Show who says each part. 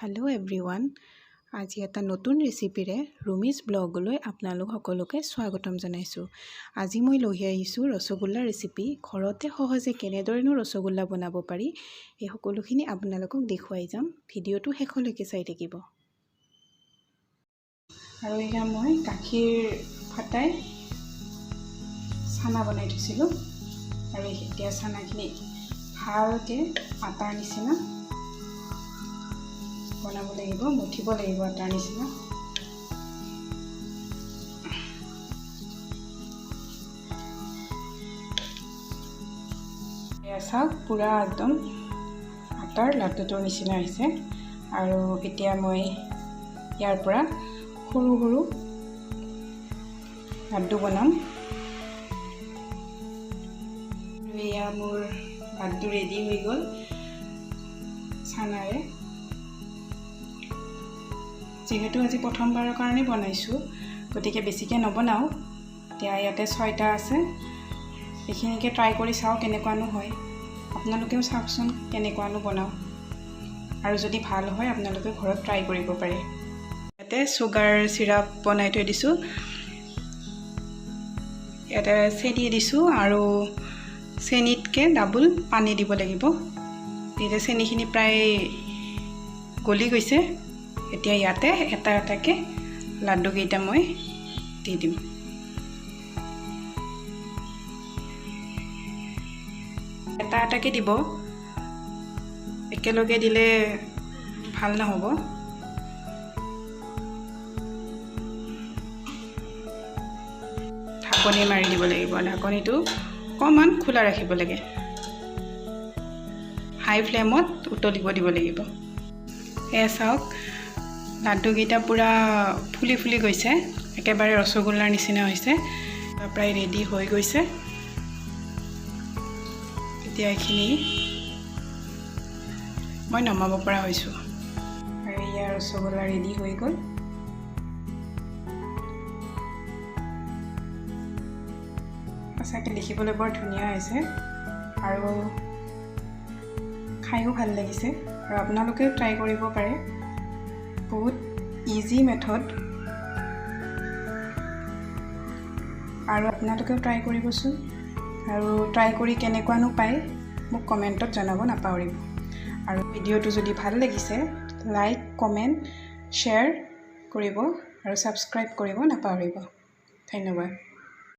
Speaker 1: Hello' everyone, আজি এটা নতুন ৰেচিপিৰে ৰুমিজ ব্লগলৈ আপোনালোক সকলোকে স্বাগতম জনাইছোঁ। আজি মই লৈ আহিছোঁ ৰসগোল্লা ৰেচিপি। ঘৰতে সহজে কেনেদৰেনো ৰসগোল্লা বনাব পাৰি এই সকলোখিনি আপোনালোকক দেখুৱাই যাম। ভিডিঅ'টো শেষলৈকে চাই থাকিব। আৰু এয়া মই গাখীৰ ফাটাই চানা বনাই থৈছিলোঁ আৰু এতিয়া চানাখিনি ভালকৈ আটাৰ নিচিনা বনাব লাগিব, মুঠিব লাগিব আটাৰ নিচিনা। এয়া চাওক, পূৰা একদম আটাৰ লাড্ডুটোৰ নিচিনা হৈছে। আৰু এতিয়া মই ইয়াৰ পৰা সৰু সৰু লাড্ডু বনাম। এয়া মোৰ লাড্ডু ৰেডি হৈ গ'ল চানাৰে। যিহেতু আজি প্ৰথমবাৰৰ কাৰণে বনাইছোঁ, গতিকে বেছিকৈ নবনাওঁ। এতিয়া ইয়াতে 6টা আছে, এইখিনিকে ট্ৰাই কৰি চাওঁ কেনেকুৱানো হয়। আপোনালোকেও চাওকচোন কেনেকুৱানো বনাওঁ, আৰু যদি ভাল হয় আপোনালোকে ঘৰত ট্ৰাই কৰিব পাৰে। ইয়াতে চুগাৰ চিৰাপ বনাই থৈ দিছোঁ, ইয়াতে চেনি দিছোঁ আৰু চেনিতকৈ ডাবল পানী দিব লাগিব। এতিয়া চেনিখিনি প্ৰায় গলি গৈছে। এতিয়া ইয়াতে এটা এটাকৈ লাড্ডুকেইটা মই দি দিম। এটা এটাকৈ দিব, একেলগে দিলে ভাল নহ'ব। ঢাকনি মাৰি দিব লাগিব, ঢাকনিটো অকণমান খোলা ৰাখিব লাগে। হাই ফ্লেমত উতলিব দিব লাগিব। এয়া চাওক, লাড্ডুকেইটা পূৰা ফুলি ফুলি গৈছে, একেবাৰে ৰসগোল্লাৰ নিচিনা হৈছে। প্ৰায় ৰেডি হৈ গৈছে। এতিয়া এইখিনি মই নমাব পৰা হৈছোঁ আৰু ইয়াৰ ৰসগোল্লা ৰেডি হৈ গ'ল। সঁচাকৈ দেখিবলৈ বৰ ধুনীয়া হৈছে আৰু খায়ো ভাল লাগিছে। আৰু আপোনালোকেও ট্ৰাই কৰিব পাৰে, বহুত ইজি মেথড। আৰু আপোনালোকেও ট্ৰাই কৰিবচোন, আৰু ট্ৰাই কৰি কেনেকুৱানো পায় মোক কমেণ্টত জনাব নাপাহৰিব। আৰু ভিডিঅ'টো যদি ভাল লাগিছে লাইক, কমেণ্ট, শ্বেয়াৰ কৰিব আৰু ছাবস্ক্ৰাইব কৰিব নাপাহৰিব। ধন্যবাদ।